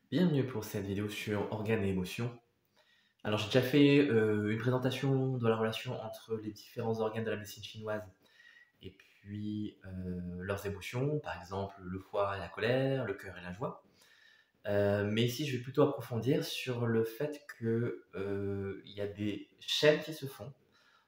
Bienvenue pour cette vidéo sur organes et émotions. Alors j'ai déjà fait une présentation de la relation entre les différents organes de la médecine chinoise et puis leurs émotions, par exemple le foie et la colère, le cœur et la joie. Mais ici je vais plutôt approfondir sur le fait que il y a des chaînes qui se font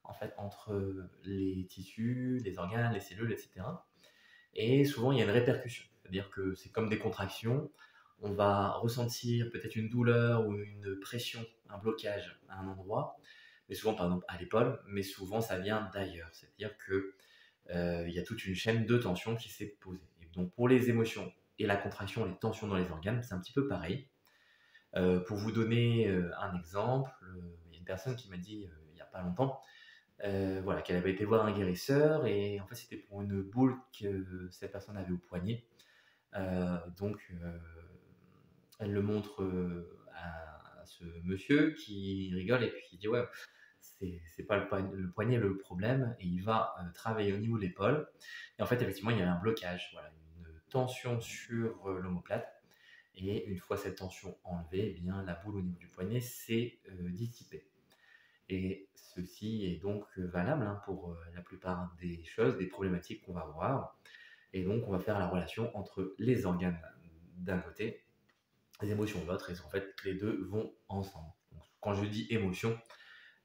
en fait entre les tissus, les organes, les cellules, etc. Et souvent, il y a une répercussion. C'est-à-dire que c'est comme des contractions. On va ressentir peut-être une douleur ou une pression, un blocage à un endroit, mais souvent, par exemple, à l'épaule, mais souvent, ça vient d'ailleurs. C'est-à-dire que il y a toute une chaîne de tension qui s'est posée. Et donc, pour les émotions et la contraction, les tensions dans les organes, c'est un petit peu pareil. Pour vous donner un exemple, il y a une personne qui m'a dit il n'y a pas longtemps voilà, qu'elle avait été voir un guérisseur et en fait, c'était pour une boule que cette personne avait au poignet. Donc, elle le montre, à ce monsieur qui rigole et puis il dit: «Ouais, c'est pas le poignet le problème» et il va, travailler au niveau de l'épaule et en fait, effectivement, il y avait un blocage, voilà, une tension sur, l'omoplate et une fois cette tension enlevée, eh bien, la boule au niveau du poignet s'est, dissipée. Et ceci est donc valable hein, pour la plupart des choses, des problématiques qu'on va avoir. Et donc, on va faire la relation entre les organes d'un côté, les émotions de l'autre, et en fait, les deux vont ensemble. Donc, quand je dis émotion,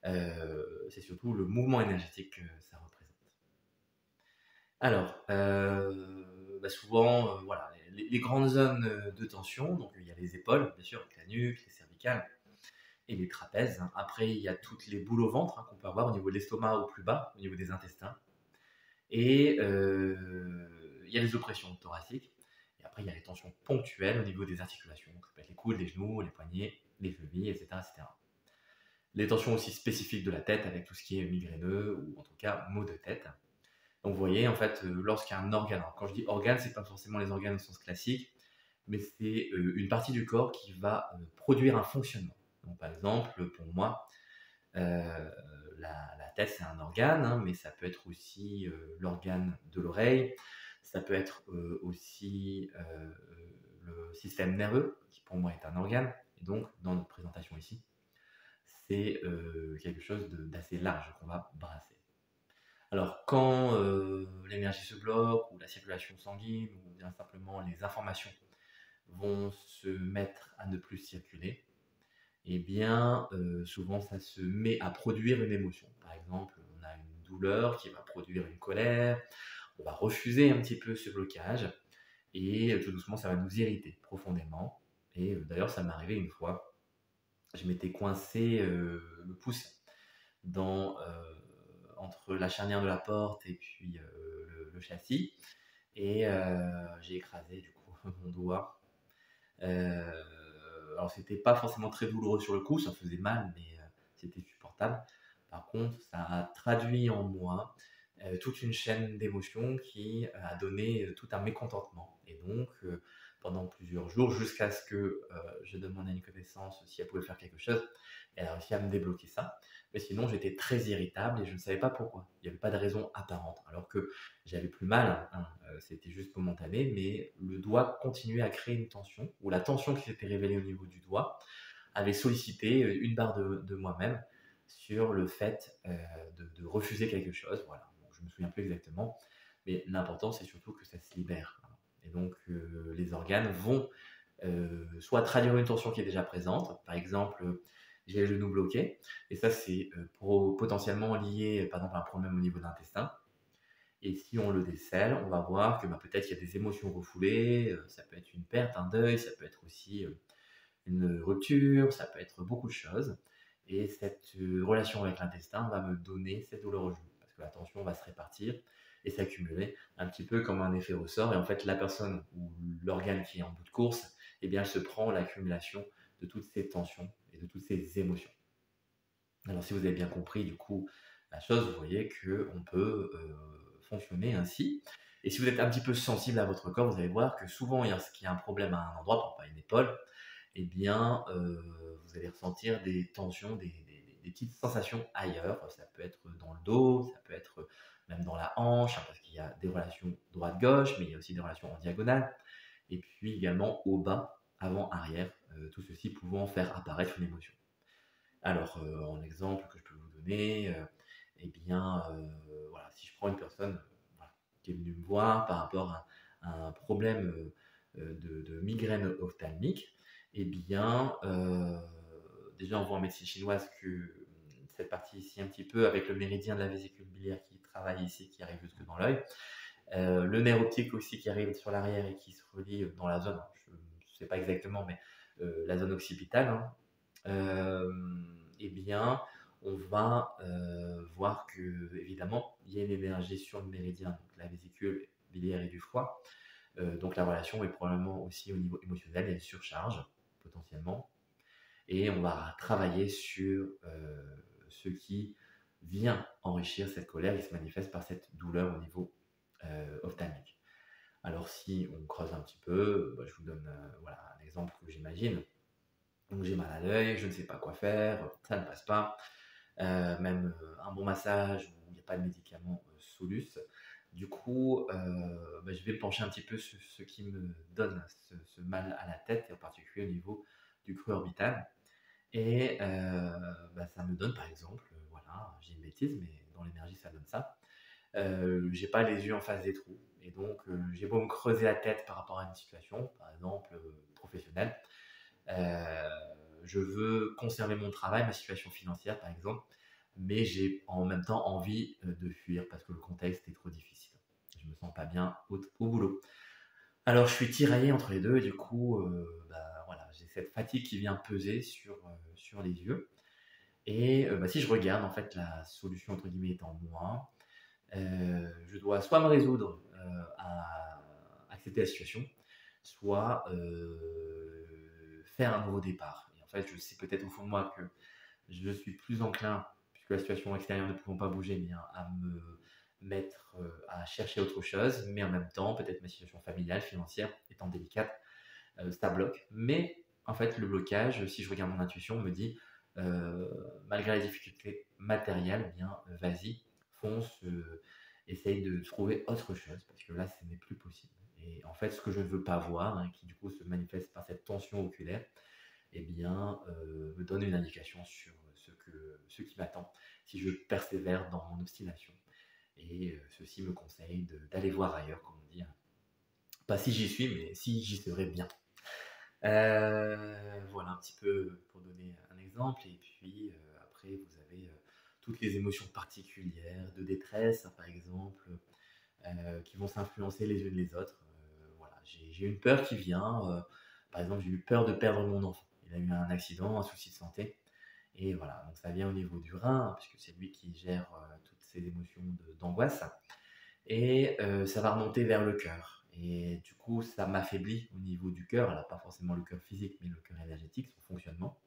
c'est surtout le mouvement énergétique que ça représente. Alors, bah souvent, voilà, les grandes zones de tension, donc il y a les épaules, bien sûr, avec la nuque, les cervicales, et les trapèzes, hein. Après, il y a toutes les boules au ventre hein, qu'on peut avoir au niveau de l'estomac ou plus bas, au niveau des intestins. Et il y a les oppressions thoraciques. Et après, il y a les tensions ponctuelles au niveau des articulations. Donc, ça peut être les coudes, les genoux, les poignets, les chevilles, etc., etc. Les tensions aussi spécifiques de la tête avec tout ce qui est migraineux ou en tout cas maux de tête. Donc, vous voyez, en fait, lorsqu'il y a un organe, alors quand je dis organe, c'est pas forcément les organes au sens classique, mais c'est une partie du corps qui va produire un fonctionnement. Donc, par exemple, pour moi, la tête, c'est un organe, hein, mais ça peut être aussi l'organe de l'oreille, ça peut être aussi le système nerveux, qui pour moi est un organe. Et donc, dans notre présentation ici, c'est quelque chose d'assez large qu'on va brasser. Alors, quand l'énergie se bloque, ou la circulation sanguine, ou bien simplement les informations vont se mettre à ne plus circuler, eh bien, souvent ça se met à produire une émotion. Par exemple, on a une douleur qui va produire une colère, on va refuser un petit peu ce blocage et tout doucement ça va nous irriter profondément et d'ailleurs ça m'est arrivé une fois, je m'étais coincé, le pouce dans, entre la charnière de la porte et puis, le châssis et j'ai écrasé du coup mon doigt. Alors c'était pas forcément très douloureux sur le coup, ça faisait mal, mais c'était supportable. Par contre, ça a traduit en moi toute une chaîne d'émotions qui a donné tout un mécontentement. Et donc, pendant plusieurs jours, jusqu'à ce que je demande à une connaissance si elle pouvait faire quelque chose, elle a réussi à me débloquer ça. Mais sinon, j'étais très irritable et je ne savais pas pourquoi. Il n'y avait pas de raison apparente. Alors que j'avais plus mal, hein, c'était juste momentané, mais le doigt continuait à créer une tension, ou la tension qui s'était révélée au niveau du doigt avait sollicité une barre de moi-même sur le fait de refuser quelque chose. Voilà. Bon, je me souviens plus exactement, mais l'important c'est surtout que ça se libère. Et donc les organes vont soit traduire une tension qui est déjà présente, par exemple j'ai les genoux bloqués, et ça c'est potentiellement lié par exemple à un problème au niveau de l'intestin. Et si on le décèle, on va voir que bah, peut-être il y a des émotions refoulées, ça peut être une perte, un deuil, ça peut être aussi une rupture, ça peut être beaucoup de choses. Et cette relation avec l'intestin va me donner cette douleur au genou, parce que la tension va se répartir et s'accumuler un petit peu comme un effet ressort. Et en fait, la personne ou l'organe qui est en bout de course, eh bien, elle se prend l'accumulation de toutes ces tensions et de toutes ces émotions. Alors, si vous avez bien compris, du coup, la chose, vous voyez qu'on peut fonctionner ainsi. Et si vous êtes un petit peu sensible à votre corps, vous allez voir que souvent, il y a un problème à un endroit, par exemple à une épaule, eh bien, vous allez ressentir des tensions, des petites sensations ailleurs. Ça peut être dans le dos, ça peut être même dans la hanche, hein, parce qu'il y a des relations droite-gauche, mais il y a aussi des relations en diagonale. Et puis également au bas, avant-arrière, tout ceci pouvant faire apparaître une émotion. Alors, en exemple que je peux vous donner, eh bien, voilà, si je prends une personne voilà, qui est venue me voir par rapport à un problème de migraine ophtalmique, eh bien, déjà on voit en médecine chinoise que cette partie ici un petit peu avec le méridien de la vésicule biliaire qui travaille ici, qui arrive jusque dans l'œil, le nerf optique aussi qui arrive sur l'arrière et qui se relie dans la zone, je ne sais pas exactement, mais la zone occipitale, hein, eh bien, on va voir que, évidemment, il y a une énergie sur le méridien, donc la vésicule biliaire et du foie. Donc la relation est probablement aussi au niveau émotionnel, il y a une surcharge potentiellement. Et on va travailler sur ce qui vient enrichir cette colère qui se manifeste par cette douleur au niveau ophtalmique. Alors si on creuse un petit peu, je vous donne voilà, un exemple que j'imagine. Donc j'ai mal à l'œil, je ne sais pas quoi faire, ça ne passe pas. Même un bon massage où il n'y a pas de médicament Solus. Du coup, je vais me pencher un petit peu sur ce qui me donne ce mal à la tête, et en particulier au niveau du creux orbital. Et ça me donne par exemple, voilà, j'ai une bêtise, mais dans l'énergie ça donne ça. J'ai pas les yeux en face des trous. Et donc, j'ai beau me creuser la tête par rapport à une situation, par exemple professionnelle, euh, je veux conserver mon travail, ma situation financière par exemple, mais j'ai en même temps envie de fuir parce que le contexte est trop difficile. Je me sens pas bien au boulot. Alors je suis tiraillé entre les deux et du coup, voilà, j'ai cette fatigue qui vient peser sur les yeux. Et si je regarde, en fait, la solution entre guillemets étant moi, je dois soit me résoudre à accepter la situation, soit faire un nouveau départ. Et en fait, je sais peut-être au fond de moi que je suis plus enclin, puisque la situation extérieure ne pouvant pas bouger, bien, à me mettre à chercher autre chose, mais en même temps, peut-être ma situation familiale, financière étant délicate, ça bloque. Mais en fait, le blocage, si je regarde mon intuition, me dit, malgré les difficultés matérielles, eh bien, vas-y, fonce, essaye de trouver autre chose, parce que là, ce n'est plus possible. Et en fait, ce que je ne veux pas voir, hein, qui du coup se manifeste par cette tension oculaire, eh bien, me donne une indication sur ce qui m'attend si je persévère dans mon obstination. Et ceci me conseille d'aller voir ailleurs, comme on dit, hein. Pas si j'y suis, mais si j'y serais bien. Voilà un petit peu pour donner un exemple. Et puis après, vous avez toutes les émotions particulières de détresse, hein, par exemple, qui vont s'influencer les unes les autres. Voilà, j'ai une peur qui vient. Par exemple, j'ai eu peur de perdre mon enfant. Il a eu un accident, un souci de santé. Et voilà, donc ça vient au niveau du rein, hein, puisque c'est lui qui gère toutes ces émotions d'angoisse. Et ça va remonter vers le cœur. Et du coup, ça m'affaiblit au niveau du cœur. Alors, pas forcément le cœur physique, mais le cœur énergétique, son fonctionnement.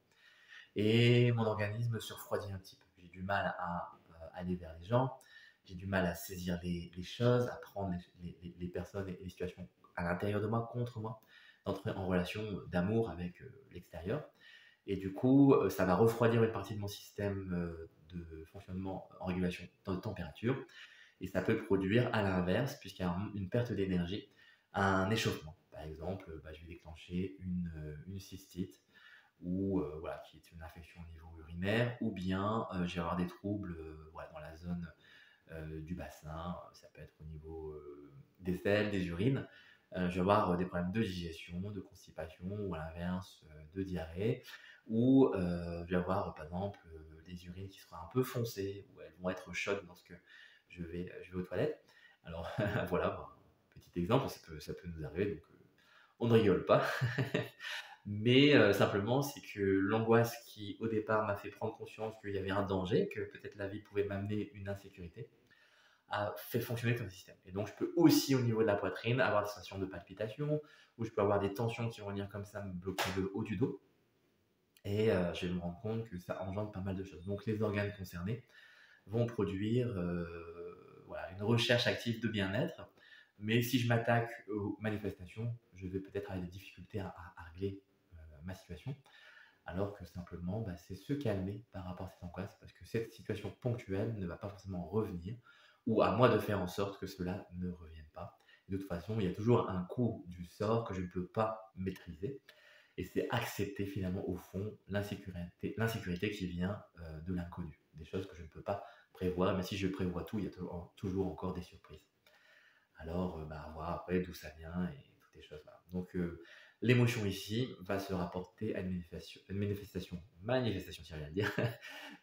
Et mon organisme se refroidit un petit peu. J'ai du mal à aller vers les gens. J'ai du mal à saisir les choses, à prendre les personnes et les situations à l'intérieur de moi, contre moi, d'entrer en relation d'amour avec l'extérieur. Et du coup, ça va refroidir une partie de mon système de fonctionnement en régulation de température. Et ça peut produire à l'inverse, puisqu'il y a une perte d'énergie, un échauffement. Par exemple, je vais déclencher une cystite, ou voilà, qui est une infection au niveau urinaire, ou bien je vais avoir des troubles voilà, dans la zone du bassin, ça peut être au niveau des selles, des urines. Je vais avoir des problèmes de digestion, de constipation, ou à l'inverse de diarrhée, ou je vais avoir par exemple des urines qui seront un peu foncées, ou elles vont être chaudes lorsque je vais aux toilettes. Alors voilà, petit exemple, ça peut nous arriver, donc on ne rigole pas. Mais simplement, c'est que l'angoisse qui, au départ, m'a fait prendre conscience qu'il y avait un danger, que peut-être la vie pouvait m'amener une insécurité, a fait fonctionner comme système. Et donc, je peux aussi, au niveau de la poitrine, avoir des sensations de palpitation, ou je peux avoir des tensions qui vont venir comme ça, me bloquer le haut du dos. Et je vais me rendre compte que ça engendre pas mal de choses. Donc, les organes concernés vont produire voilà, une recherche active de bien-être. Mais si je m'attaque aux manifestations, je vais peut-être avoir des difficultés à régler ma situation. Alors que simplement, c'est se calmer par rapport à cette angoisse, parce que cette situation ponctuelle ne va pas forcément revenir, ou à moi de faire en sorte que cela ne revienne pas. De toute façon, il y a toujours un coup du sort que je ne peux pas maîtriser. Et c'est accepter finalement au fond l'insécurité qui vient de l'inconnu, des choses que je ne peux pas prévoir, mais si je prévois tout, il y a toujours encore des surprises. Alors, bah, voir après d'où ça vient et toutes ces choses-là. Donc, l'émotion ici va se rapporter à une manifestation, si rien à dire,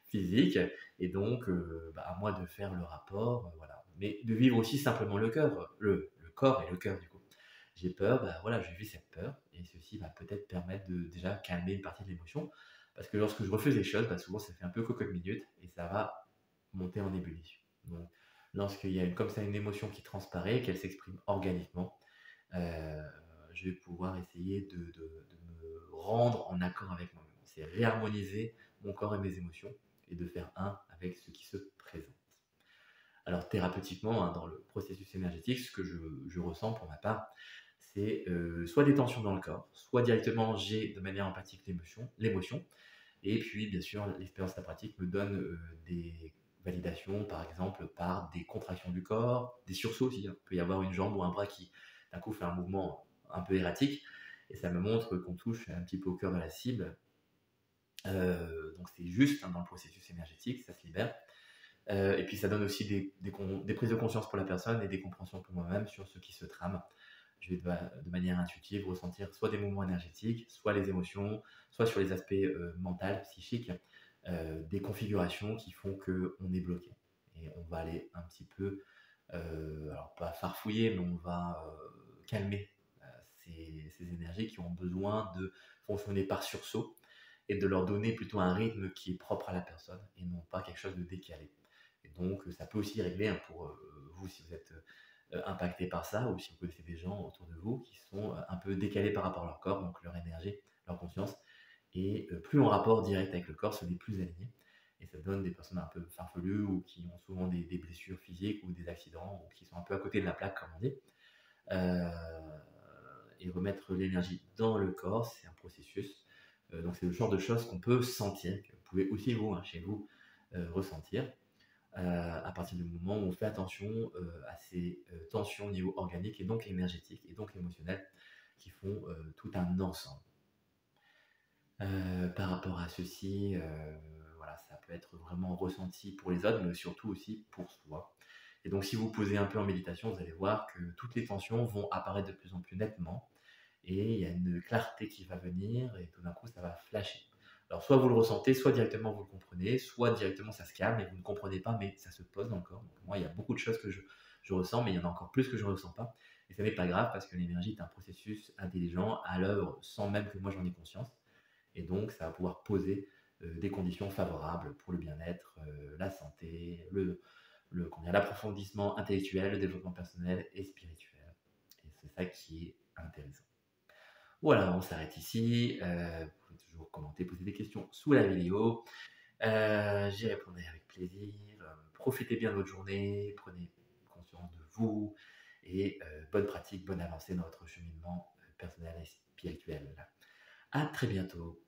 physique, et donc, bah, à moi de faire le rapport, voilà. Mais de vivre aussi simplement le corps et le cœur, du coup. J'ai peur, bah voilà, je vis cette peur, et ceci va peut-être permettre de déjà calmer une partie de l'émotion, parce que lorsque je refuse les choses, bah, souvent ça fait un peu cocotte minute, et ça va monter en ébullition. Donc, lorsqu'il y a comme ça une émotion qui transparaît, qu'elle s'exprime organiquement, euh, je vais pouvoir essayer de me rendre en accord avec moi-même. C'est réharmoniser mon corps et mes émotions, et de faire un avec ce qui se présente. Alors thérapeutiquement, hein, dans le processus énergétique, ce que je ressens pour ma part, c'est soit des tensions dans le corps, soit directement j'ai de manière empathique l'émotion, et puis bien sûr l'expérience de la pratique me donne des validations, par exemple par des contractions du corps, des sursauts aussi, hein. Il peut y avoir une jambe ou un bras qui d'un coup fait un mouvement un peu erratique, et ça me montre qu'on touche un petit peu au cœur de la cible. Donc c'est juste, hein, dans le processus énergétique, ça se libère. Et puis ça donne aussi des prises de conscience pour la personne et des compréhensions pour moi-même sur ce qui se trame. Je vais de manière intuitive ressentir soit des mouvements énergétiques, soit les émotions, soit sur les aspects mentaux, psychiques, des configurations qui font qu'on est bloqué. Et on va aller un petit peu, alors pas farfouiller, mais on va calmer ces énergies qui ont besoin de fonctionner par sursaut, et de leur donner plutôt un rythme qui est propre à la personne et non pas quelque chose de décalé. Et donc, ça peut aussi régler, hein, pour vous, si vous êtes impacté par ça, ou si vous connaissez des gens autour de vous qui sont un peu décalés par rapport à leur corps, donc leur énergie, leur conscience, et plus en rapport direct avec le corps, ce n'est plus aligné. Et ça donne des personnes un peu farfelues, ou qui ont souvent des blessures physiques ou des accidents, ou qui sont un peu à côté de la plaque, comme on dit. Euh, et remettre l'énergie dans le corps, c'est un processus. Donc c'est le genre de choses qu'on peut sentir, que vous pouvez aussi vous, hein, chez vous, ressentir, à partir du moment où on fait attention à ces tensions au niveau organique et donc énergétique et donc émotionnel, qui font tout un ensemble. Par rapport à ceci, voilà, ça peut être vraiment ressenti pour les autres, mais surtout aussi pour soi. Et donc si vous posez un peu en méditation, vous allez voir que toutes les tensions vont apparaître de plus en plus nettement, et il y a une clarté qui va venir, et tout d'un coup ça va flasher. Alors soit vous le ressentez, soit directement vous le comprenez, soit directement ça se calme et vous ne comprenez pas, mais ça se pose dans le corps. Donc moi, il y a beaucoup de choses que je ressens, mais il y en a encore plus que je ne ressens pas. Et ça n'est pas grave, parce que l'énergie est un processus intelligent à l'œuvre sans même que moi j'en ai conscience. Et donc ça va pouvoir poser des conditions favorables pour le bien-être, la santé, l'approfondissement intellectuel, le développement personnel et spirituel. Et c'est ça qui est intéressant. Voilà, on s'arrête ici. Vous pouvez toujours commenter, poser des questions sous la vidéo. J'y répondrai avec plaisir. Profitez bien de votre journée, prenez conscience de vous, et bonne pratique, bonne avancée dans votre cheminement personnel et spirituel. À très bientôt.